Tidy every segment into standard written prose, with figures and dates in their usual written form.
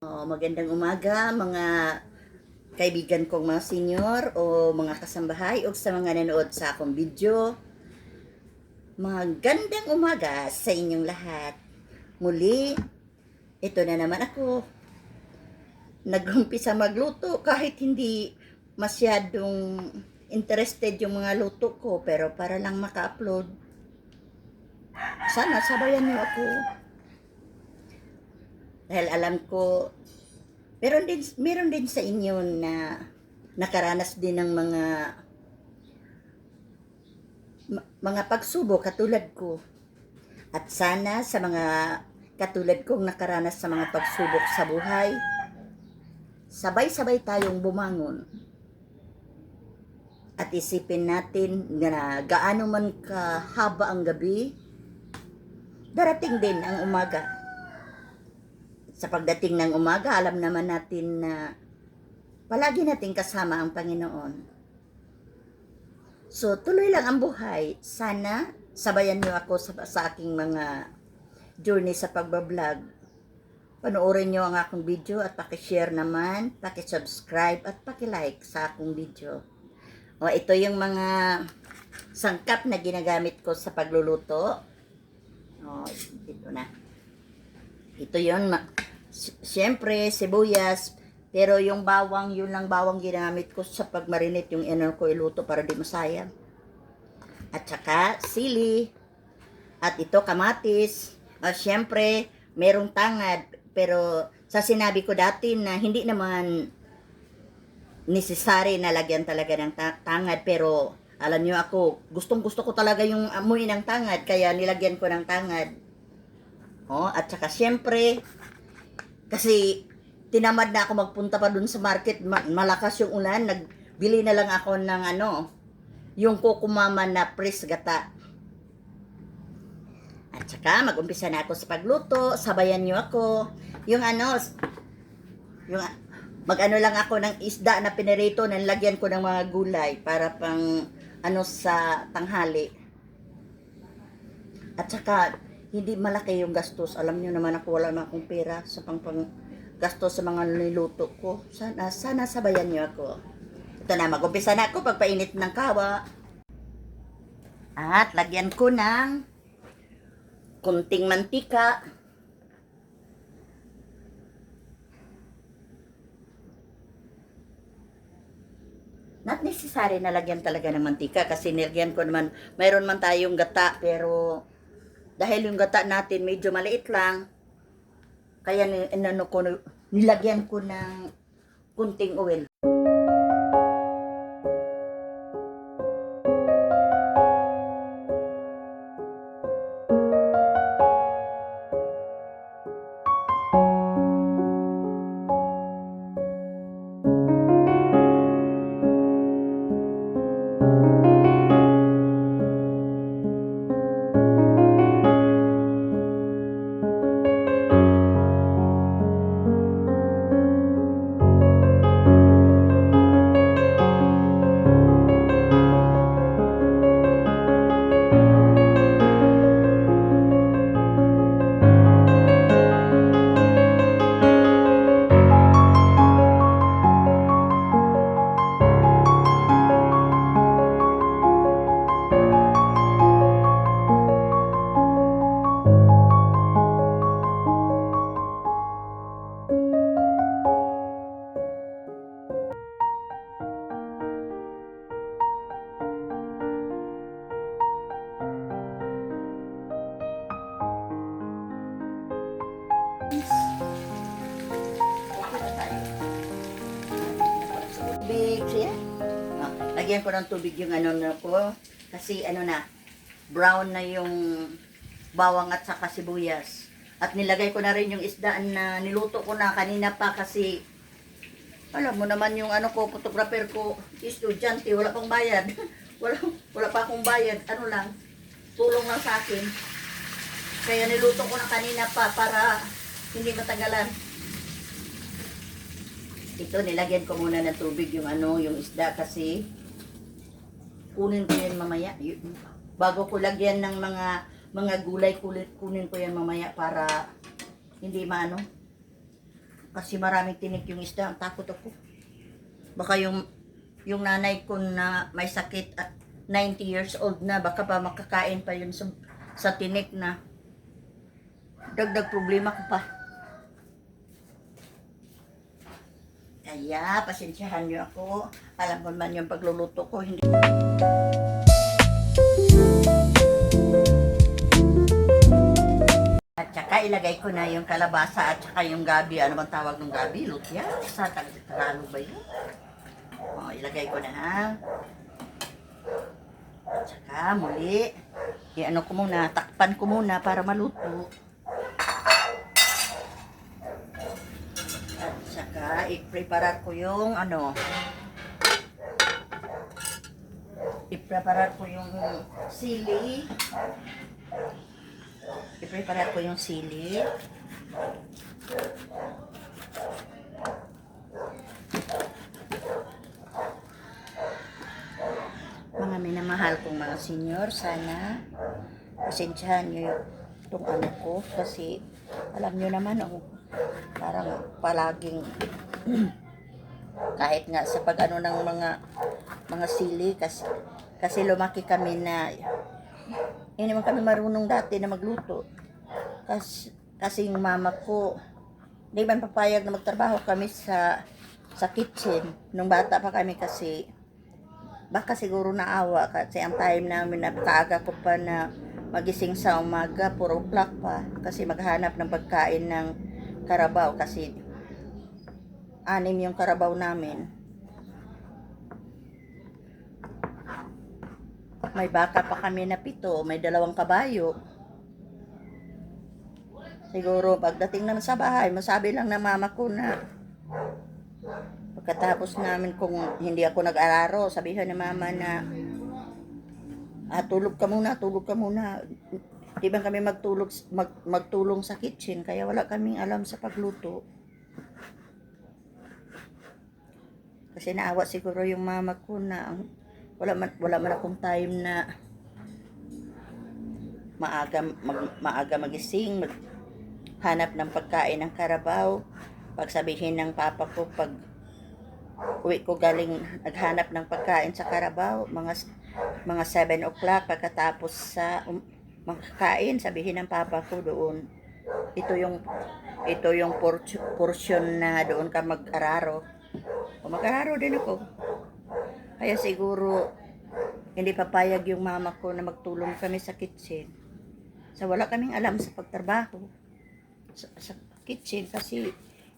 Magandang umaga mga kaibigan kong mga senior o mga kasambahay o sa mga nanood sa akong video. Magandang umaga sa inyong lahat. Muli, ito na naman ako. Nag-umpisa magluto kahit hindi masyadong interested yung mga luto ko, pero para lang maka-upload. Sana sabayan niyo ako. Dahil alam ko, meron din sa inyo na nakaranas din ng mga pagsubok katulad ko. At sana sa mga katulad kong nakaranas sa mga pagsubok sa buhay, sabay-sabay tayong bumangon. At isipin natin na gaano man kahaba ang gabi, darating din ang umaga. Sa pagdating ng umaga, alam naman natin na palagi nating kasama ang Panginoon. So, tuloy lang ang buhay. Sana sabayan niyo ako sa aking mga journey sa pagbablog. Panoorin niyo ang akong video at paki-share naman, paki-subscribe at paki-like sa akong video. Ito yung mga sangkap na ginagamit ko sa pagluluto. Ito na. Ito yun. Siyempre, sibuyas. Pero yung bawang, yun lang bawang ginamit ko sa pagmarinate yung ko iluto para di masayang. At saka, sili. At ito, kamatis. Siyempre, merong tangad. Pero sa sinabi ko dati na hindi naman necessary na lagyan talaga ng tangad. Pero alam nyo ako, gustong gusto ko talaga yung amoy ng tangad. Kaya nilagyan ko ng tangad. At saka siyempre, kasi tinamad na ako magpunta pa dun sa market, malakas yung ulan, nagbili na lang ako ng yung kukumama na press gata. At saka mag-umpisa na ako sa pagluto, sabayan nyo ako. Yung lang ako ng isda na pinirito, nalagyan ko ng mga gulay para pang sa tanghali. At saka hindi malaki yung gastos. Alam niyo naman ako, wala na akong pera sa pang gastos sa mga niluto ko. Sana sabayan niyo ako. Ito na, mag-umpisa na ako pagpainit ng kawa. At lagyan ko ng kunting mantika. Not necessary na lagyan talaga ng mantika kasi nilagyan ko naman, mayroon man tayong gata pero dahil yung gata natin medyo maliit lang, kaya nilagyan ko ng kunting oil. Tubig, siya. Lagyan ko ng tubig yung ko. Kasi brown na yung bawang at saka sibuyas. At nilagay ko na rin yung isda na niluto ko na kanina pa kasi alam mo naman yung photographer ko, estudyante, wala pang bayad. wala pa akong bayad, tulong lang sa akin. Kaya niluto ko na kanina pa para hindi matagalan. Ito, nilagyan ko muna ng tubig yung yung isda kasi kunin ko yan mamaya. Bago ko lagyan ng mga gulay, kunin ko yan mamaya para hindi Kasi maraming tinik yung isda, ang takot ako. Baka yung nanay ko na may sakit at 90 years old na, baka pa makakain pa yun sa tinik na. Dagdag problema ko pa. Kaya, pasensyahan niyo ako. Alam ko naman yung pagluluto ko, hindi. At saka ilagay ko na yung kalabasa at saka yung gabi. Ano bang tawag ng gabi? Lutya? Sa Tagalog ba yun? O, ilagay ko na ha. At saka muli, i-ano ko muna, takpan ko muna para maluto. At saka i-prepare ko yung i-prepare ko yung sili. I-prepare ko yung sili. Mga minamahal kong mga senior, sana pasensyahan nyo itong ano ko kasi alam nyo naman parang palaging kahit nga sa pag-ano ng mga sili kasi lumaki kami na hindi naman kami marunong dati na magluto. Kasi yung mama ko, hindi man papayag na magtrabaho kami sa kitchen. Nung bata pa kami kasi, baka siguro naawa kasi ang time namin na kaaga ko pa na magising sa umaga, puro plak pa. Kasi maghanap ng pagkain ng karabaw kasi 6 yung karabaw namin. May baka pa kami na 7, may 2 kabayo. Siguro pagdating naman sa bahay, masabi lang ng mama ko na pagkatapos namin kung hindi ako nag-araro, sabihin ni mama na tulog ka muna. Di ba kami magtulong sa kitchen, kaya wala kaming alam sa pagluto. Kasi naawa siguro yung mama ko na wala man akong time na maaga magising, hanap ng pagkain ng karabaw. Pagsabihin ng papa ko pag uwi ko galing naghanap ng pagkain sa karabaw, mga 7 o'clock pagkatapos sa makakain, sabihin ng papa ko doon, ito yung portion na doon ka mag-araro. O mag-araro din ako. Kaya siguro hindi papayag yung mama ko na magtulong kami sa kitchen. So wala kaming alam sa pagtrabaho sa kitchen kasi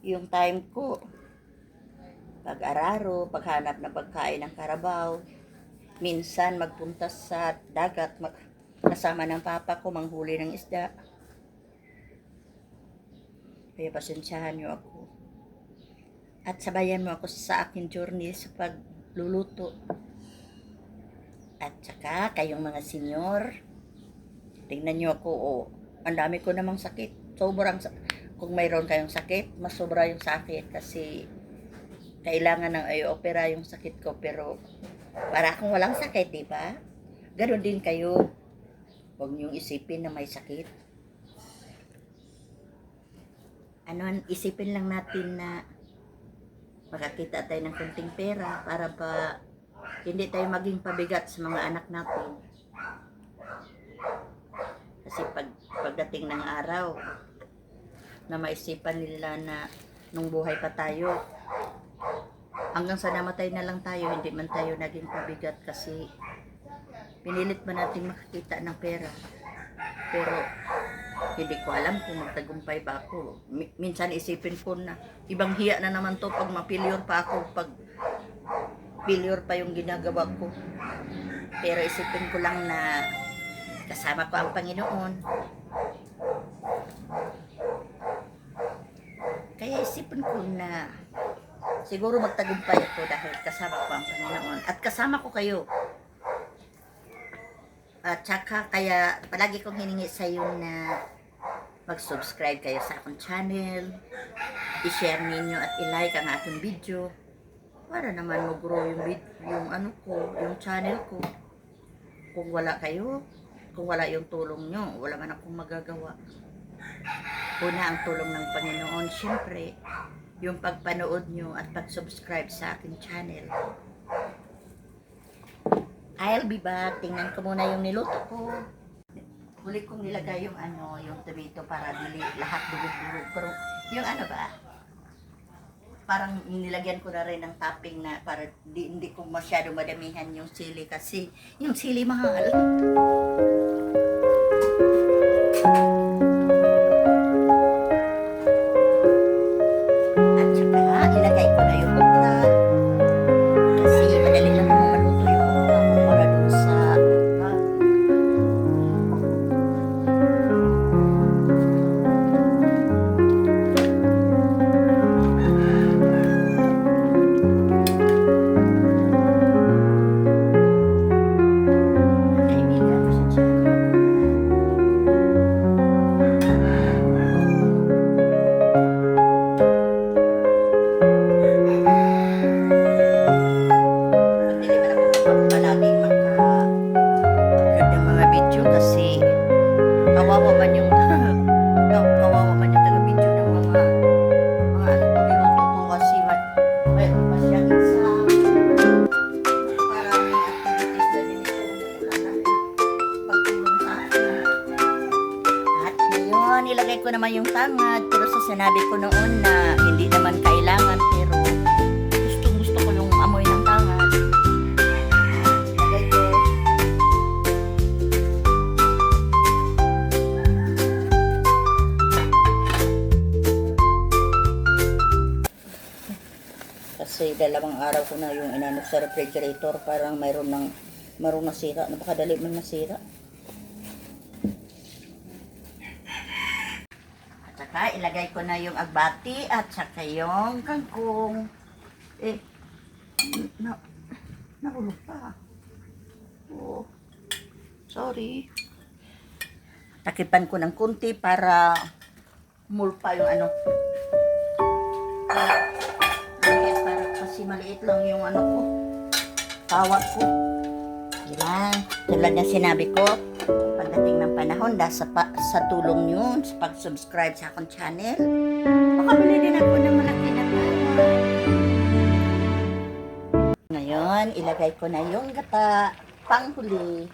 yung time ko pag-araro, paghanap ng pagkain ng karabaw, minsan magpunta sa dagat kasama ng papa ko manghuli ng isda. Kaya pasensyahan niyo ako at sabayan mo ako sa aking journey sa pagluluto. At saka kayong mga senior, tingnan nyo ako, ang dami ko namang sakit. Kung mayroon kayong sakit, mas sobra yung sakit kasi kailangan ng i-opera yung sakit ko. Pero para akong walang sakit, di ba? Ganon din kayo. Huwag niyong isipin na may sakit. Isipin lang natin na makakita tayo ng kunting pera para ba hindi tayo maging pabigat sa mga anak natin. Kasi pagdating ng araw na maisipan nila na nung buhay pa tayo, hanggang sa namatay na lang tayo, hindi man tayo naging pabigat kasi pinilit ba natin makakita ng pera. Pero hindi ko alam kung magtagumpay ba ako. Minsan isipin ko na ibang hiya na naman to pag mapilyor pa ako, pag failure pa yung ginagawa ko. Pero isipin ko lang na kasama ko ang Panginoon. Kaya isipin ko na siguro magtagumpay ako dahil kasama ko ang Panginoon. At kasama ko kayo. At saka kaya palagi kong hiningi sa iyo na mag-subscribe kayo sa akong channel. I-share ninyo at i-like ang aking video. Para naman mag-grow yung channel ko. Kung wala kayo, kung wala yung tulong nyo, wala man akong magagawa. Una ang tulong ng Panginoon, syempre. yung pagpanood nyo at pag-subscribe sa aking channel. I'll be back. Tingnan ko muna yung niluto ko. Huli kong nilagay yung yung tomato para dili lahat dugog-dugog. Pero yung parang nilagyan ko na rin ng topping na para hindi ko masyado madamihan yung sili kasi yung sili mahal. At saka ilagay ko na yung okra kasi madali lang naman maluto yung okra kumpara dun sa kawawa man yung taga-video ng mga pagluluto ko kasi mayroon pa siyang isa parang activities na din ito pagtulong sa akin. At ngayon, ilagay ko naman yung tangad pero sa sinabi ko noon na hindi naman kailangan pero gusto ko yung amoy ng tangad. Ilagay ko. Kasi dalawang araw ko na yung inano sa refrigerator, parang mayroon nasira, napakadali man nasira. At saka ilagay ko na yung agbati at saka yung kangkong. Nahulog pa. Oh, sorry. Takipan ko ng kunti para mulpa yung kasi maliit lang yung ko, tawag ko. Yan, tulad na sinabi ko, pagdating ng panahon, sa tulong nyo, sa pag-subscribe sa akong channel, makabili din ako ng malaki na tawag. Ngayon, ilagay ko na yung gata, panghuli.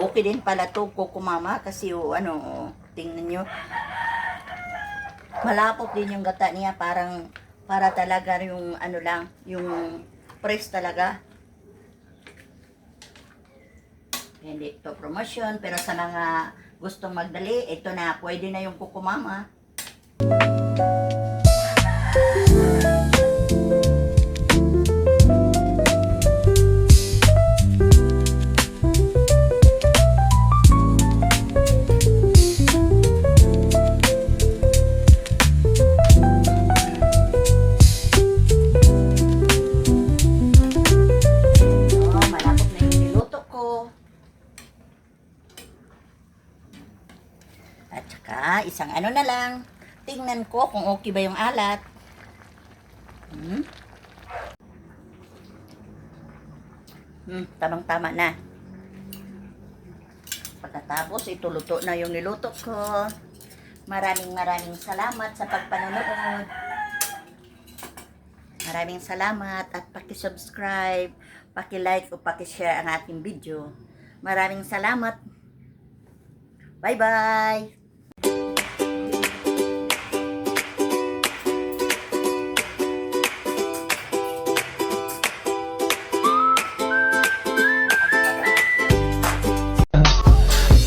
Okay din pala to kukumama kasi tingnan nyo malapot din yung gata niya, para talaga yung yung press talaga. Hindi ito promotion pero sa mga gustong magdali, ito na, pwede na yung kukumama. At saka, isang na lang. Tingnan ko kung okay ba yung alat. Tamang-tama na. Pagkatapos, ituluto na yung niluto ko. Maraming salamat sa pagpanonood. Maraming salamat at paki-subscribe, paki-like o paki-share ang ating video. Maraming salamat. Bye-bye!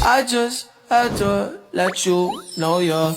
I just had to let you know you're